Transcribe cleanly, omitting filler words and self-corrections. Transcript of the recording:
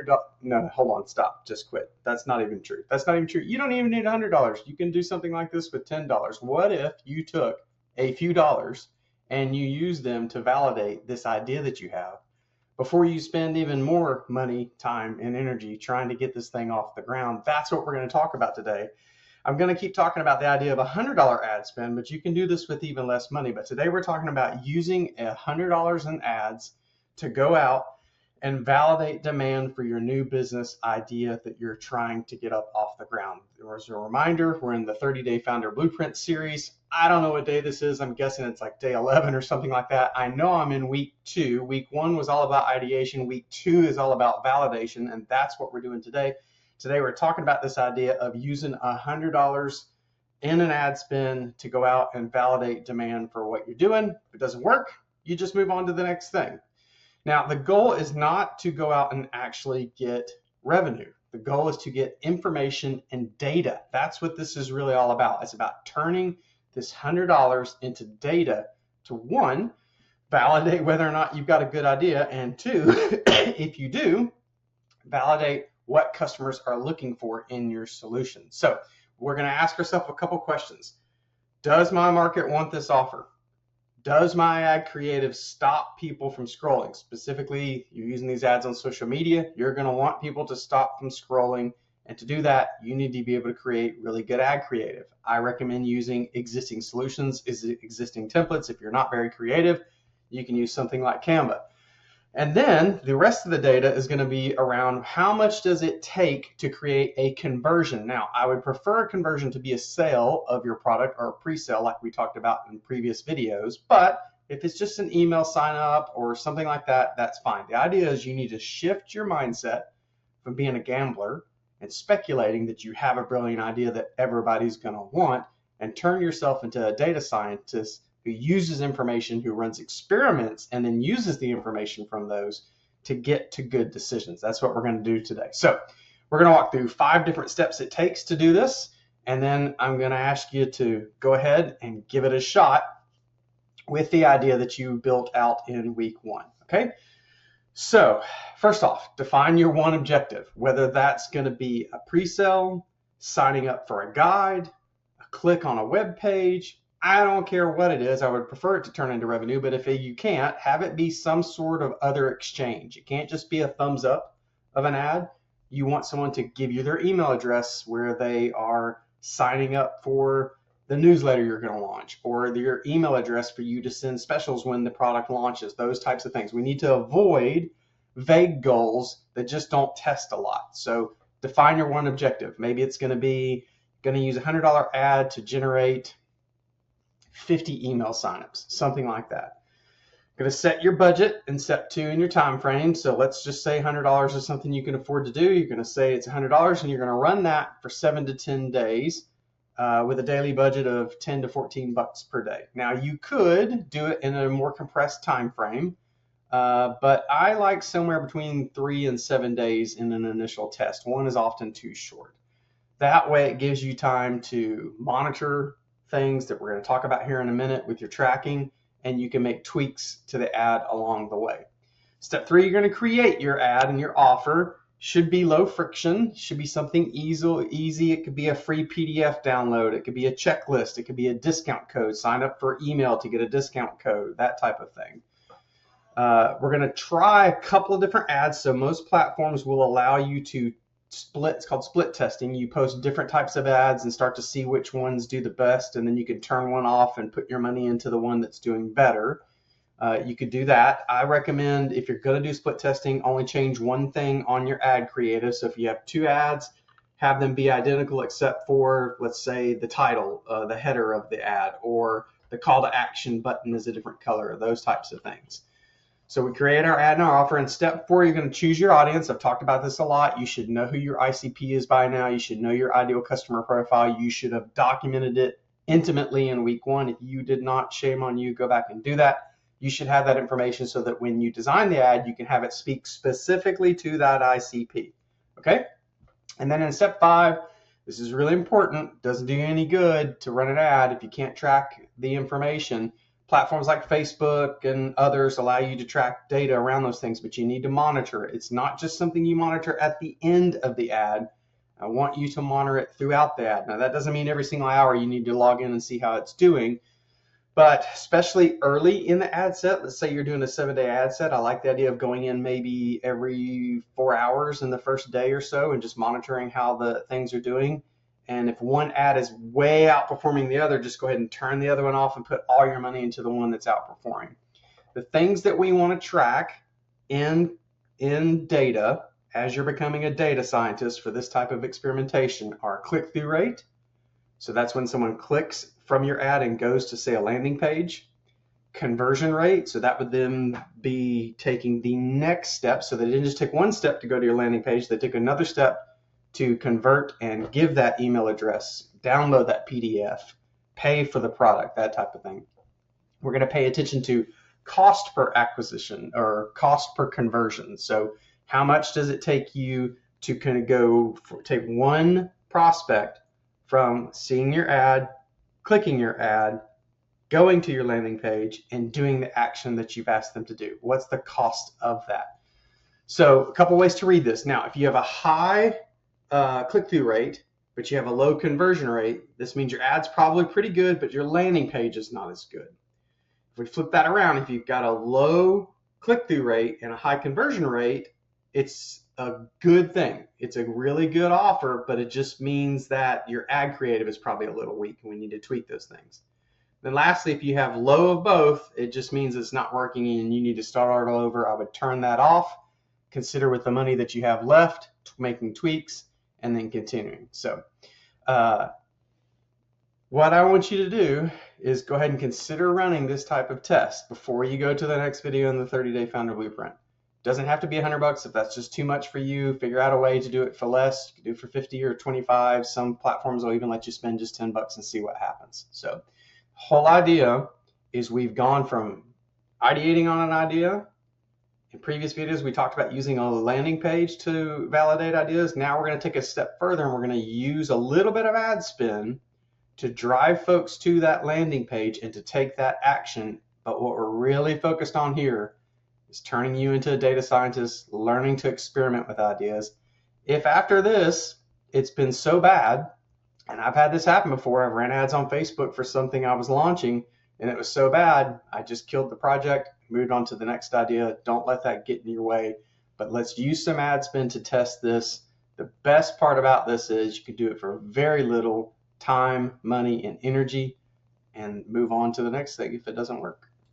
$100. No, hold on, stop, just quit. That's not even true. That's not even true. You don't even need $100. You can do something like this with $10. What if you took a few dollars and you use them to validate this idea that you have before you spend even more money, time, and energy trying to get this thing off the ground? That's what we're going to talk about today. I'm going to keep talking about the idea of a $100 ad spend, but you can do this with even less money. But today we're talking about using $100 in ads to go out and validate demand for your new business idea that you're trying to get up off the ground. As a reminder, we're in the 30-Day Founder Blueprint series. I don't know what day this is. I'm guessing it's like day 11 or something like that. I know I'm in week 2. Week 1 was all about ideation. Week 2 is all about validation, and that's what we're doing today. Today we're talking about this idea of using $100 in an ad spend to go out and validate demand for what you're doing. If it doesn't work, you just move on to the next thing. Now, the goal is not to go out and actually get revenue. The goal is to get information and data. That's what this is really all about. It's about turning this $100 into data to, one, validate whether or not you've got a good idea, and two, if you do, validate what customers are looking for in your solution. So we're going to ask ourselves a couple questions. Does my market want this offer? Does my ad creative stop people from scrolling? Specifically, you're using these ads on social media, you're going to want people to stop from scrolling. And to do that, you need to be able to create really good ad creative. I recommend using existing solutions, existing templates. If you're not very creative, you can use something like Canva. And then the rest of the data is going to be around how much does it take to create a conversion. Now, I would prefer a conversion to be a sale of your product or a pre-sale like we talked about in previous videos. But if it's just an email sign up or something like that, that's fine. The idea is you need to shift your mindset from being a gambler and speculating that you have a brilliant idea that everybody's going to want, and turn yourself into a data scientist who uses information, who runs experiments, and then uses the information from those to get to good decisions. That's what we're going to do today. So we're going to walk through 5 different steps it takes to do this, and then I'm going to ask you to go ahead and give it a shot with the idea that you built out in week 1. Okay? So first off, define your one objective, whether that's going to be a pre-sale, signing up for a guide, a click on a web page. I don't care what it is. I would prefer it to turn into revenue, but if you can't, have it be some sort of other exchange. It can't just be a thumbs up of an ad. You want someone to give you their email address where they are signing up for the newsletter you're going to launch, or your email address for you to send specials when the product launches, those types of things. We need to avoid vague goals that just don't test a lot. So define your one objective. Maybe it's going to use a $100 ad to generate 50 email signups, something like that. Going to set your budget in step 2 in your time frame. So let's just say $100 is something you can afford to do. You're going to say it's $100 and you're going to run that for 7 to 10 days with a daily budget of 10 to 14 bucks per day. Now you could do it in a more compressed time frame, but I like somewhere between 3 and 7 days in an initial test. 1 is often too short. That way it gives you time to monitor things that we're going to talk about here in a minute with your tracking, and you can make tweaks to the ad along the way. Step 3, you're going to create your ad, and your offer should be low friction, should be something easy. It could be a free PDF download. It could be a checklist. It could be a discount code. Sign up for email to get a discount code, that type of thing. We're going to try a couple of different ads. So most platforms will allow you to split. It's called split testing. You post different types of ads and start to see which ones do the best, and then you can turn one off and put your money into the one that's doing better. You could do that. I recommend, if you're going to do split testing, only change one thing on your ad creative. So if you have 2 ads, have them be identical except for, let's say, the title, the header of the ad, or the call to action button is a different color, those types of things. So we create our ad and our offer. In step 4, you're going to choose your audience. I've talked about this a lot. You should know who your ICP is by now. You should know your ideal customer profile. You should have documented it intimately in week 1. If you did not, shame on you. Go back and do that. You should have that information so that when you design the ad, you can have it speak specifically to that ICP. Okay? And then in step 5, this is really important. Doesn't do you any good to run an ad if you can't track the information. Platforms like Facebook and others allow you to track data around those things, but you need to monitor it. It's not just something you monitor at the end of the ad. I want you to monitor it throughout the ad. Now, that doesn't mean every single hour you need to log in and see how it's doing, but especially early in the ad set, let's say you're doing a 7-day ad set, I like the idea of going in maybe every 4 hours in the first day or so and just monitoring how the things are doing. And if one ad is way outperforming the other, just go ahead and turn the other one off and put all your money into the one that's outperforming. The things that we want to track in data as you're becoming a data scientist for this type of experimentation are click-through rate. So that's when someone clicks from your ad and goes to, say, a landing page. Conversion rate, so that would then be taking the next step. So they didn't just take one step to go to your landing page, they took another step to convert and give that email address, download that PDF, pay for the product, that type of thing. We're going to pay attention to cost per acquisition or cost per conversion. So how much does it take you to kind of take one prospect from seeing your ad, clicking your ad, going to your landing page, and doing the action that you've asked them to do? What's the cost of that? So a couple ways to read this. Now, if you have a high click-through rate, but you have a low conversion rate, this means your ad's probably pretty good, but your landing page is not as good. If we flip that around, if you've got a low click-through rate and a high conversion rate, it's a good thing. It's a really good offer, but it just means that your ad creative is probably a little weak and we need to tweak those things. Then lastly, if you have low of both, it just means it's not working and you need to start all over. I would turn that off, consider with the money that you have left, making tweaks, and then continuing. So what I want you to do is go ahead and consider running this type of test before you go to the next video in the 30-day founder blueprint. It doesn't have to be $100. If that's just too much for you, figure out a way to do it for less. You can do it for 50 or 25. Some platforms will even let you spend just $10 and see what happens. So the whole idea is we've gone from ideating on an idea. In previous videos, we talked about using a landing page to validate ideas. Now we're going to take a step further and we're going to use a little bit of ad spend to drive folks to that landing page and to take that action. But what we're really focused on here is turning you into a data scientist, learning to experiment with ideas. If after this, it's been so bad, and I've had this happen before, I've ran ads on Facebook for something I was launching, and it was so bad, I just killed the project, moved on to the next idea. Don't let that get in your way, but let's use some ad spend to test this. The best part about this is you can do it for very little time, money, and energy, and move on to the next thing if it doesn't work.